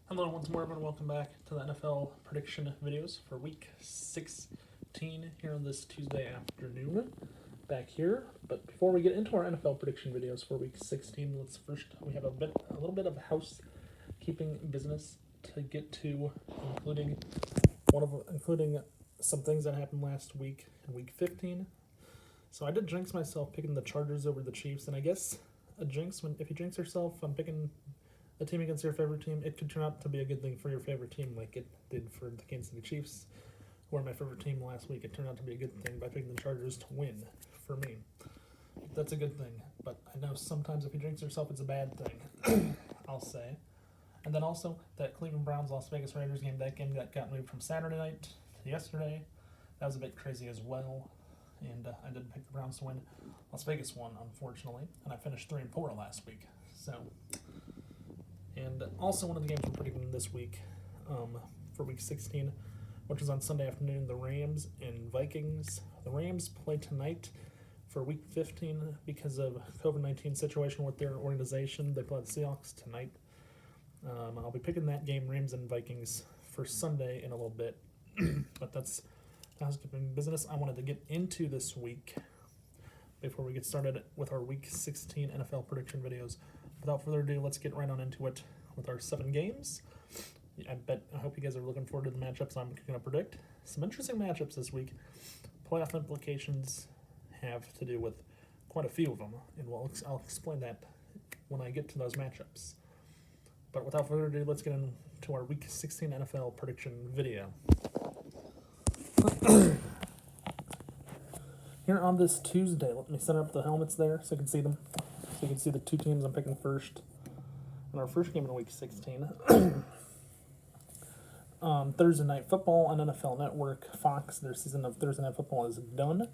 Hello once more, everyone. Welcome back to the NFL prediction videos for Week 16 here on this Tuesday afternoon. Back here, but before we get into our NFL prediction videos for Week 16, we have a little bit of housekeeping business to get to, including some things that happened last week in Week 15. So I did jinx myself picking the Chargers over the Chiefs, and I guess if you jinx yourself on picking a team against your favorite team, it could turn out to be a good thing for your favorite team, like it did for the Kansas City Chiefs, who are my favorite team last week. It turned out to be a good thing by picking the Chargers to win for me. That's a good thing, but I know sometimes if you jinx yourself, it's a bad thing, I'll say. And then also, that Cleveland Browns-Las Vegas Raiders game, that game that got moved from Saturday night to yesterday, that was a bit crazy as well, and I did pick the Browns to win. Las Vegas won, unfortunately, and I finished 3-4 last week, so... And also one of the games we're predicting this week for Week 16, which is on Sunday afternoon, the Rams and Vikings. The Rams play tonight for Week 15 because of COVID-19 situation with their organization. They play the Seahawks tonight. I'll be picking that game, Rams and Vikings, for Sunday in a little bit. But that's housekeeping business I wanted to get into this week before we get started with our Week 16 NFL prediction videos. Without further ado, let's get right on into it with our 7 games. I hope you guys are looking forward to the matchups I'm going to predict. Some interesting matchups this week. Playoff implications have to do with quite a few of them, and I'll explain that when I get to those matchups. But without further ado, let's get into our Week 16 NFL prediction video. Here on this Tuesday, let me set up the helmets there so you can see them. So you can see the two teams I'm picking first in our first game in Week 16. Thursday Night Football on NFL Network. Fox, their season of Thursday Night Football is done.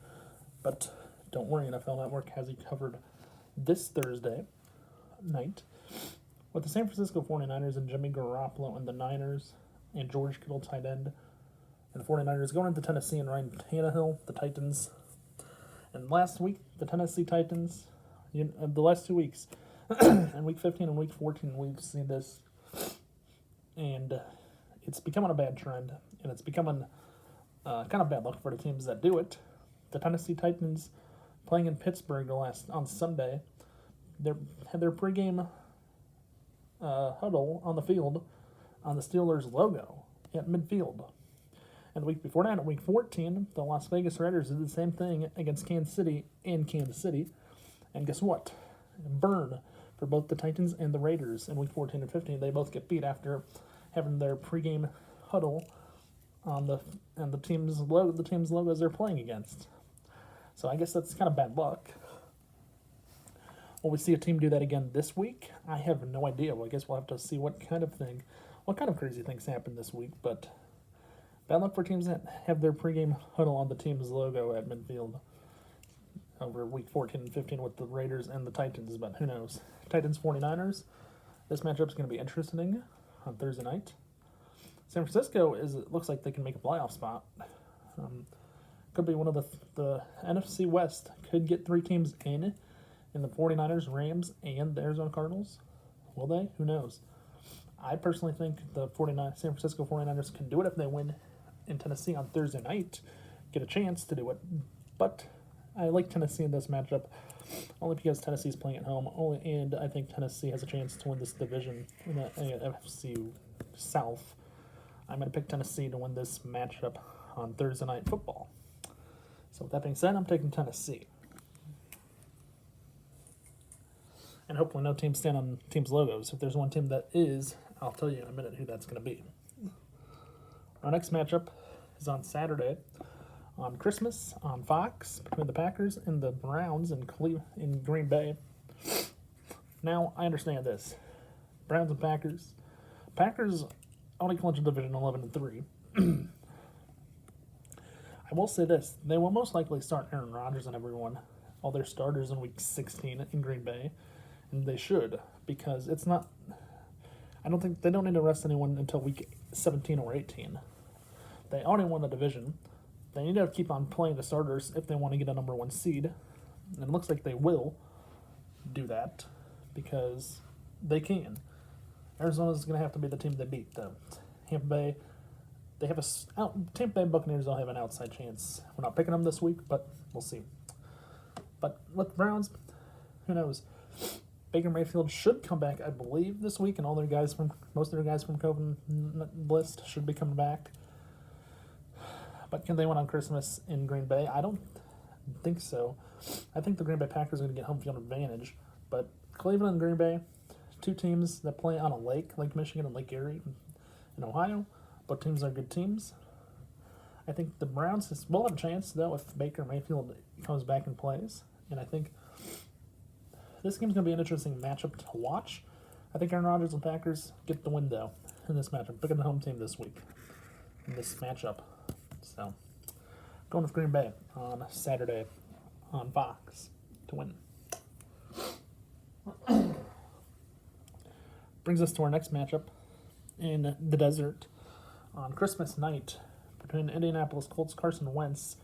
But don't worry, NFL Network has you covered this Thursday night with the San Francisco 49ers and Jimmy Garoppolo and the Niners and George Kittle tight end. And the 49ers going into Tennessee and Ryan Tannehill, the Titans. And last week, the Tennessee Titans... the last 2 weeks, in Week 15 and Week 14, we've seen this, and it's becoming a bad trend, and it's becoming kind of bad luck for the teams that do it. The Tennessee Titans playing in Pittsburgh on Sunday, had their pregame huddle on the field on the Steelers logo at midfield. And the week before that, in Week 14, the Las Vegas Raiders did the same thing against Kansas City in Kansas City. And guess what? Burn for both the Titans and the Raiders in Week 14 and 15. They both get beat after having their pregame huddle on the team's logos they're playing against. So I guess that's kind of bad luck. Will we see a team do that again this week? I have no idea. Well, I guess we'll have to see what kind of crazy things happen this week. But bad luck for teams that have their pregame huddle on the team's logo at midfield over Week 14 and 15 with the Raiders and the Titans, but who knows. Titans 49ers. This matchup is going to be interesting on Thursday night. San Francisco it looks like they can make a playoff spot. Could be one of the NFC West could get 3 teams in the 49ers, Rams, and the Arizona Cardinals. Will they? Who knows? I personally think the San Francisco 49ers can do it if they win in Tennessee on Thursday night, get a chance to do it, but I like Tennessee in this matchup, only because Tennessee's playing at home, and I think Tennessee has a chance to win this division in the NFC South. I'm going to pick Tennessee to win this matchup on Thursday Night Football. So with that being said, I'm taking Tennessee. And hopefully no teams stand on teams' logos. If there's one team that is, I'll tell you in a minute who that's going to be. Our next matchup is on Saturday. On Christmas, on Fox, between the Packers and the Browns in Green Bay. Now, I understand this. Browns and Packers. Packers only clinch a division 11-3. I will say this. They will most likely start Aaron Rodgers and all their starters in Week 16 in Green Bay. And they should, because it's not... I don't think... They don't need to rest anyone until Week 17 or 18. They already won the division. They need to keep on playing the starters if they want to get a number 1 seed. And it looks like they will do that because they can. Arizona's going to have to be the team they beat, though. Tampa Bay, Tampa Bay Buccaneers will have an outside chance. We're not picking them this week, but we'll see. But with the Browns, who knows? Baker Mayfield should come back, I believe, this week, and most of their guys from COVID list should be coming back. But can they win on Christmas in Green Bay? I don't think so. I think the Green Bay Packers are going to get home field advantage. But Cleveland and Green Bay, two teams that play on a lake, Lake Michigan and Lake Erie in Ohio. Both teams are good teams. I think the Browns will have a chance, though, if Baker Mayfield comes back and plays. And I think this game's going to be an interesting matchup to watch. I think Aaron Rodgers and Packers get the win, though, in this matchup. Picking the home team this week in this matchup. So, going with Green Bay on Saturday on Fox to win. Brings us to our next matchup in the desert on Christmas night between the Indianapolis Colts, Carson Wentz,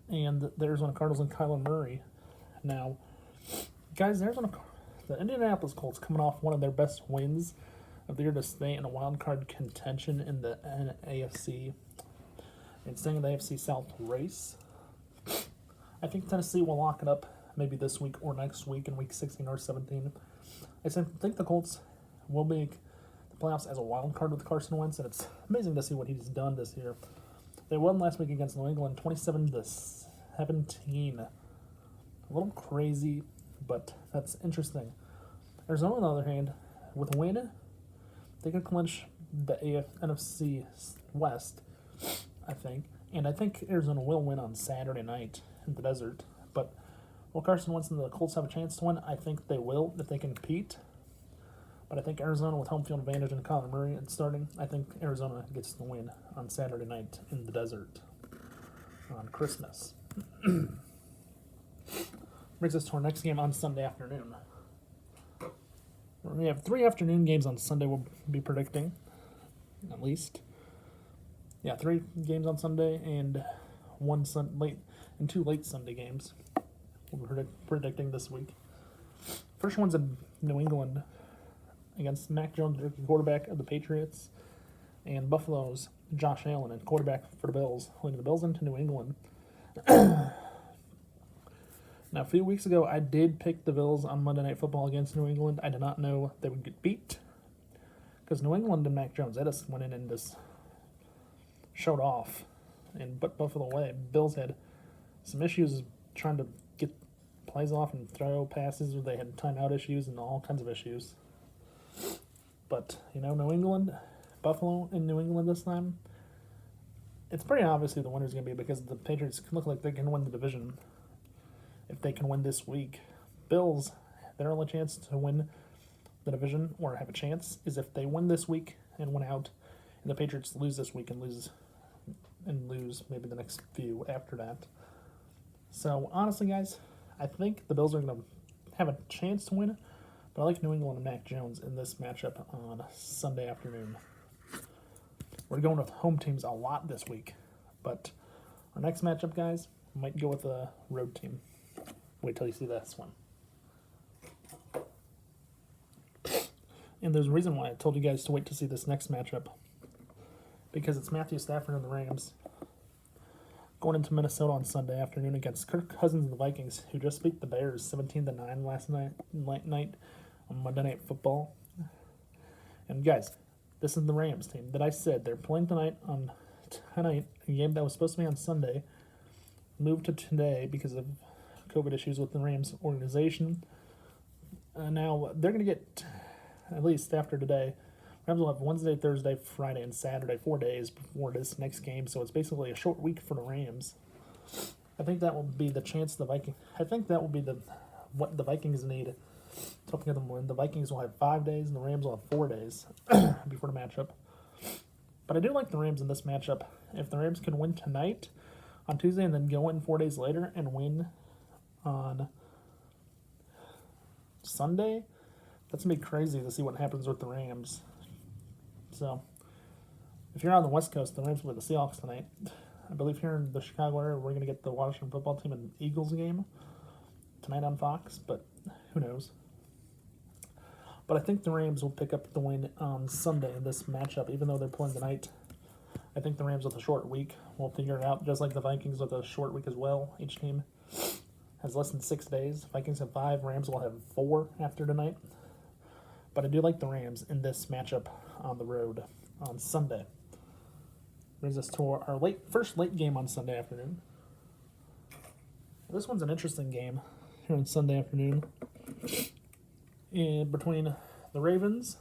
and the Arizona Cardinals and Kyler Murray. Now, guys, the Indianapolis Colts coming off one of their best wins of the year to stay in a wild card contention in the AFC and staying in the AFC South race. I think Tennessee will lock it up maybe this week or next week in week 16 or 17. I think the Colts will make the playoffs as a wild card with Carson Wentz, and it's amazing to see what he's done this year. They won last week against New England 27-17. A little crazy, but that's interesting. Arizona, on the other hand, with a win, they can clinch the NFC West, I think. And I think Arizona will win on Saturday night in the desert. But will Carson Wentz and the Colts have a chance to win? I think they will if they can compete. But I think Arizona with home field advantage and Kyler Murray and starting, I think Arizona gets the win on Saturday night in the desert on Christmas. Brings us to our next game on Sunday afternoon. We have 3 afternoon games on Sunday we'll be predicting, at least. Yeah, 3 games on Sunday and 2 late Sunday games we'll be predicting this week. First one's in New England against Mac Jones, rookie quarterback of the Patriots, and Buffalo's Josh Allen, and quarterback for the Bills, leading the Bills into New England. Now, a few weeks ago, I did pick the Bills on Monday Night Football against New England. I did not know they would get beat because New England and Mac Jones, they just went in and just showed off and put Buffalo away. Bills had some issues trying to get plays off and throw passes. They had timeout issues and all kinds of issues. But, New England, Buffalo in New England this time, it's pretty obvious who the winner's going to be because the Patriots look like they can win the division if they can win this week. Bills, their only chance to win the division or have a chance is if they win this week and win out, and the Patriots lose this week and lose maybe the next few after that. So, honestly, guys, I think the Bills are going to have a chance to win, but I like New England and Mac Jones in this matchup on Sunday afternoon. We're going with home teams a lot this week, but our next matchup, guys, might go with a road team. Wait till you see this one. And there's a reason why I told you guys to wait to see this next matchup, because it's Matthew Stafford and the Rams going into Minnesota on Sunday afternoon against Kirk Cousins and the Vikings, who just beat the Bears 17-9 last night on Monday Night Football. And guys, this is the Rams team that I said they're playing tonight, a game that was supposed to be on Sunday, moved to today because of COVID issues with the Rams organization. Now they're going to get, at least after today, Rams will have Wednesday, Thursday, Friday, and Saturday, 4 days before this next game. So it's basically a short week for the Rams. I think that will be the chance the Vikings. I think that will be what the Vikings need to get them win. The Vikings will have 5 days, and the Rams will have 4 days before the matchup. But I do like the Rams in this matchup. If the Rams can win tonight on Tuesday and then go in 4 days later and win on Sunday, that's going to be crazy to see what happens with the Rams. So, if you're on the West Coast, the Rams play the Seahawks tonight. I believe here in the Chicago area, we're going to get the Washington football team and Eagles game tonight on Fox, but who knows. But I think the Rams will pick up the win on Sunday in this matchup, even though they're playing tonight. I think the Rams with a short week will figure it out, just like the Vikings with a short week as well. Each team has less than 6 days. Vikings have 5, Rams will have 4 after tonight. But I do like the Rams in this matchup on the road on Sunday. Brings us to our first late game on Sunday afternoon. This one's an interesting game here on Sunday afternoon. Between the Ravens,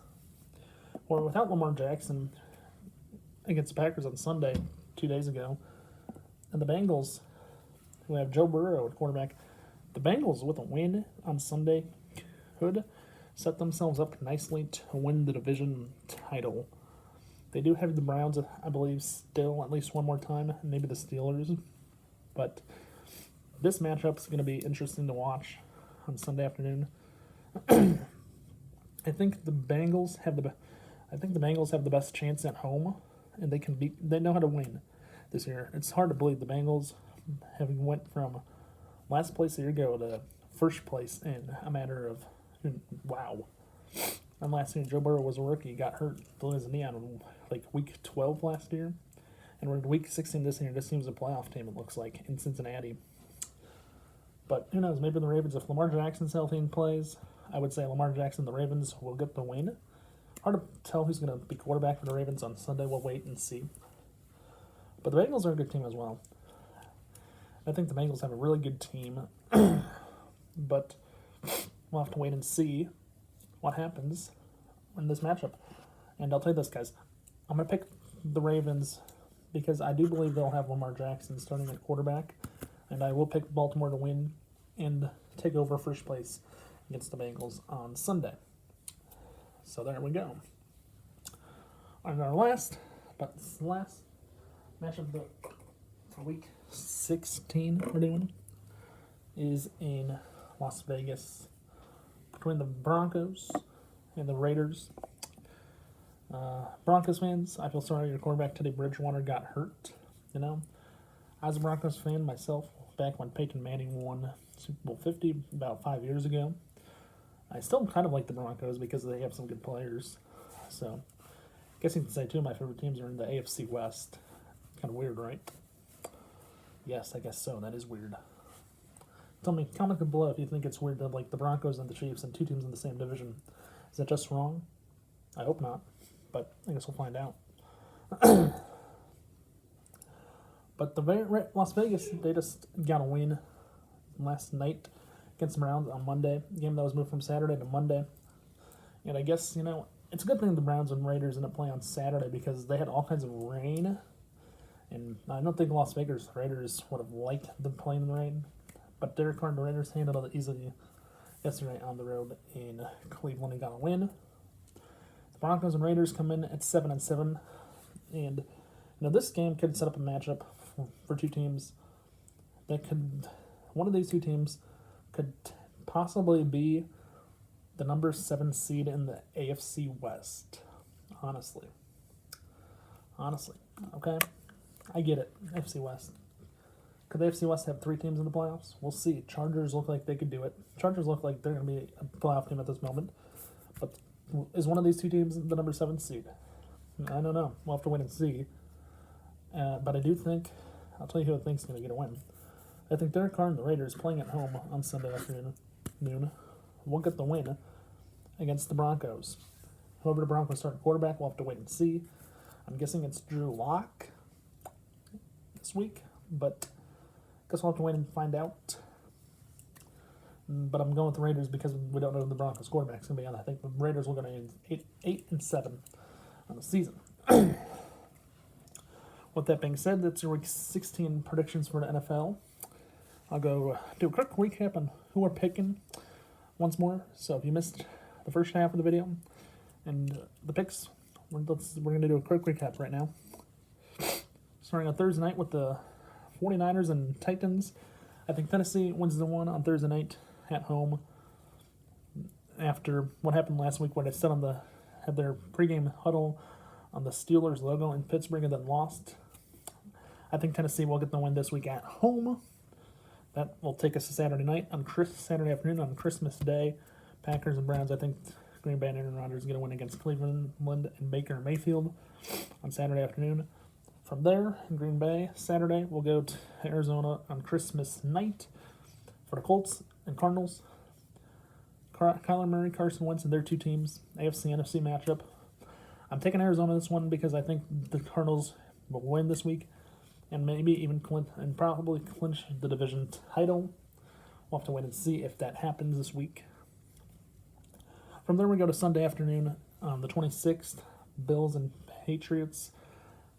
or without Lamar Jackson against the Packers on Sunday 2 days ago, and the Bengals, who have Joe Burrow at quarterback. The Bengals, with a win on Sunday, could set themselves up nicely to win the division title. They do have the Browns, I believe, still at least one more time, maybe the Steelers. But this matchup is going to be interesting to watch on Sunday afternoon. I think the Bengals have the best chance at home, and they know how to win this year. It's hard to believe the Bengals having went from last place a year ago to first place in a matter of wow. And last year, Joe Burrow was a rookie, got hurt, blew his knee out in like week 12 last year. And we're in week 16 this year. This seems a playoff team, it looks like, in Cincinnati. But who knows? Maybe the Ravens, if Lamar Jackson's healthy and plays, I would say Lamar Jackson, the Ravens, will get the win. Hard to tell who's going to be quarterback for the Ravens on Sunday. We'll wait and see. But the Bengals are a good team as well. I think the Bengals have a really good team. But we'll have to wait and see what happens in this matchup. And I'll tell you this, guys. I'm going to pick the Ravens because I do believe they'll have Lamar Jackson starting at quarterback. And I will pick Baltimore to win and take over first place against the Bengals on Sunday. So there we go. And our last matchup for week 16 we're doing is in Las Vegas between the Broncos and the Raiders. Broncos fans, I feel sorry your quarterback Teddy Bridgewater got hurt. I was a Broncos fan myself back when Peyton Manning won Super Bowl 50 about 5 years ago. I still kind of like the Broncos because they have some good players. So, I guess you can say two of my favorite teams are in the AFC West. Kind of weird, right? Yes, I guess so. That is weird. Tell me, comment below if you think it's weird to like the Broncos and the Chiefs and two teams in the same division. Is that just wrong? I hope not, but I guess we'll find out. But the Las Vegas, they just got a win last night against the Browns on Monday. A game that was moved from Saturday to Monday. And I guess, it's a good thing the Browns and Raiders ended up playing on Saturday because they had all kinds of rain. And I don't think the Las Vegas Raiders would have liked them playing in the rain. But Derek Carr and the Raiders handled it easily yesterday on the road in Cleveland and got a win. The Broncos and Raiders come in at 7-7. And, this game could set up a matchup for two teams that could, one of these two teams could possibly be the number 7 seed in the AFC West. Honestly. Okay? I get it. AFC West. Could the AFC West have 3 teams in the playoffs? We'll see. Chargers look like they could do it. Chargers look like they're going to be a playoff team at this moment. But is one of these two teams the number 7 seed? I don't know. We'll have to wait and see. But I do think, I'll tell you who I think is going to get a win. I think Derek Carr and the Raiders playing at home on Sunday afternoon will get the win against the Broncos. Whoever the Broncos start quarterback, we'll have to wait and see. I'm guessing it's Drew Lock this week, but I guess we'll have to wait and find out. But I'm going with the Raiders because we don't know who the Broncos quarterback's going to be on. I think the Raiders will go to 8-7 on the season. With that being said, that's your week 16 predictions for the NFL. I'll go do a quick recap on who we're picking once more. So if you missed the first half of the video and the picks, we're going to do a quick recap right now. Starting on Thursday night with the 49ers and Titans. I think Tennessee wins the one on Thursday night at home after what happened last week where they had their pregame huddle on the Steelers logo in Pittsburgh and then lost. I think Tennessee will get the win this week at home. That will take us to Saturday afternoon on Christmas Day. Packers and Browns, I think, Green Bay and Aaron Rodgers going to win against Cleveland and Baker Mayfield on Saturday afternoon. From there, in Green Bay, Saturday, we'll go to Arizona on Christmas night for the Colts and Cardinals. Kyler Murray, Carson Wentz, and their two teams, AFC, NFC matchup. I'm taking Arizona this one because I think the Cardinals will win this week and maybe even probably clinch the division title. We'll have to wait and see if that happens this week. From there, we go to Sunday afternoon on the 26th, Bills and Patriots.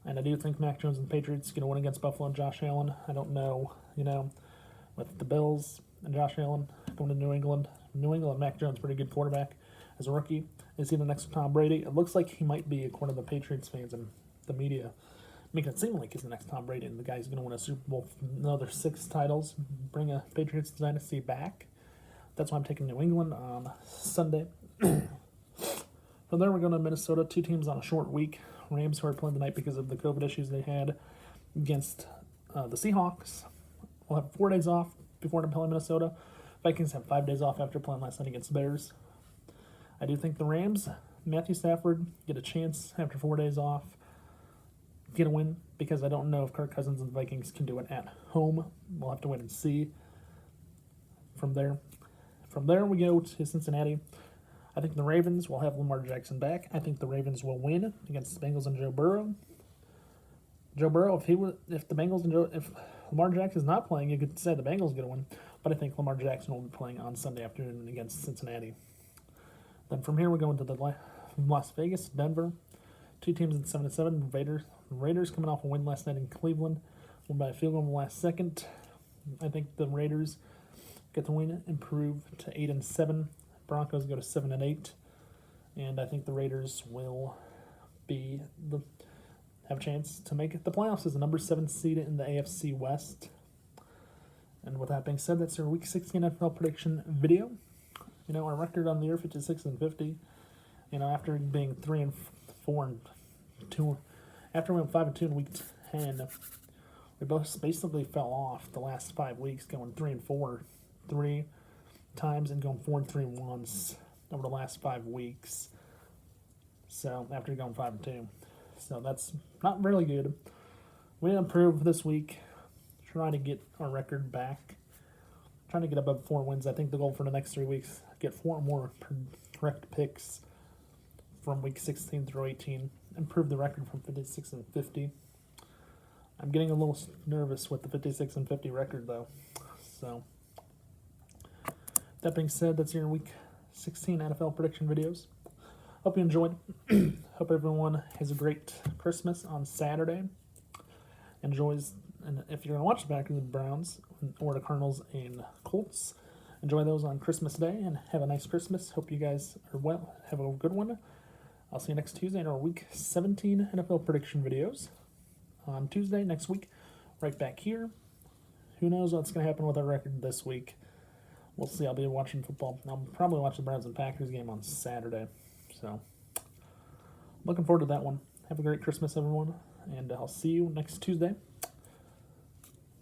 And I do think Mac Jones and the Patriots are going to win against Buffalo and Josh Allen. I don't know, with the Bills and Josh Allen going to New England. Mac Jones, pretty good quarterback as a rookie. Is he the next Tom Brady? It looks like he might be, according to the Patriots fans and the media, making it seem like he's the next Tom Brady, and the guy's going to win a Super Bowl, another 6 titles, bring a Patriots dynasty back. That's why I'm taking New England on Sunday. From there, we're going to Minnesota. 2 teams on a short week. Rams, who are playing tonight because of the COVID issues they had against the Seahawks. We'll have 4 days off before playing Minnesota. Vikings have 5 days off after playing last night against the Bears. I do think the Rams, Matthew Stafford, get a chance after 4 days off, get a win, because I don't know if Kirk Cousins and the Vikings can do it at home. We'll have to wait and see. From there, we go to Cincinnati. I think the Ravens will have Lamar Jackson back. I think the Ravens will win against the Bengals and Joe Burrow. If Lamar Jackson's not playing, you could say the Bengals are going to win. But I think Lamar Jackson will be playing on Sunday afternoon against Cincinnati. Then from here, we're going to the Las Vegas, Denver. 2 teams in 7-7. Raiders coming off a win last night in Cleveland. Won by a field goal in the last second. I think the Raiders get the win, improve to 8-7. Broncos go to 7-8. And I think the Raiders will have a chance to make the playoffs as the number 7 seed in the AFC West. And with that being said, that's our Week 16 NFL prediction video. Our record on the year, 56-50. After being 3-4 and 2, after we went 5-2 in Week 10, we both basically fell off the last 5 weeks, going 3-4 3 times and going 4-3 once over the last 5 weeks. So after going 5-2, so that's not really good. We improved this week, trying to get our record back, trying to get above 4 wins. I think the goal for the next 3 weeks, get 4 more correct picks from week 16 through 18, improve the record from 56-50. I'm getting a little nervous with the 56-50 record though. So that being said, that's your Week 16 NFL prediction videos. Hope you enjoyed. Hope everyone has a great Christmas on Saturday. Enjoys, and if you're going to watch the back of the Browns or the Cardinals and Colts, enjoy those on Christmas Day and have a nice Christmas. Hope you guys are well. Have a good one. I'll see you next Tuesday in our Week 17 NFL prediction videos. On Tuesday next week, right back here. Who knows what's going to happen with our record this week. We'll see. I'll be watching football. I'll probably watch the Browns and Packers game on Saturday. So, looking forward to that one. Have a great Christmas, everyone. And I'll see you next Tuesday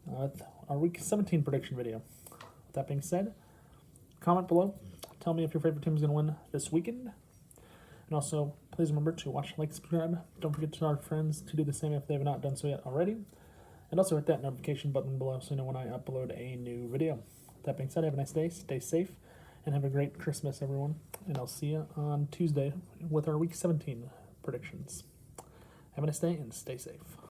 with our Week 17 prediction video. With that being said, comment below. Tell me if your favorite team is going to win this weekend. And also, please remember to watch, like, subscribe. Don't forget to tell our friends to do the same if they have not done so yet already. And also hit that notification button below so you know when I upload a new video. With that being said, have a nice day, stay safe, and have a great Christmas, everyone. And I'll see you on Tuesday with our Week 17 predictions. Have a nice day and stay safe.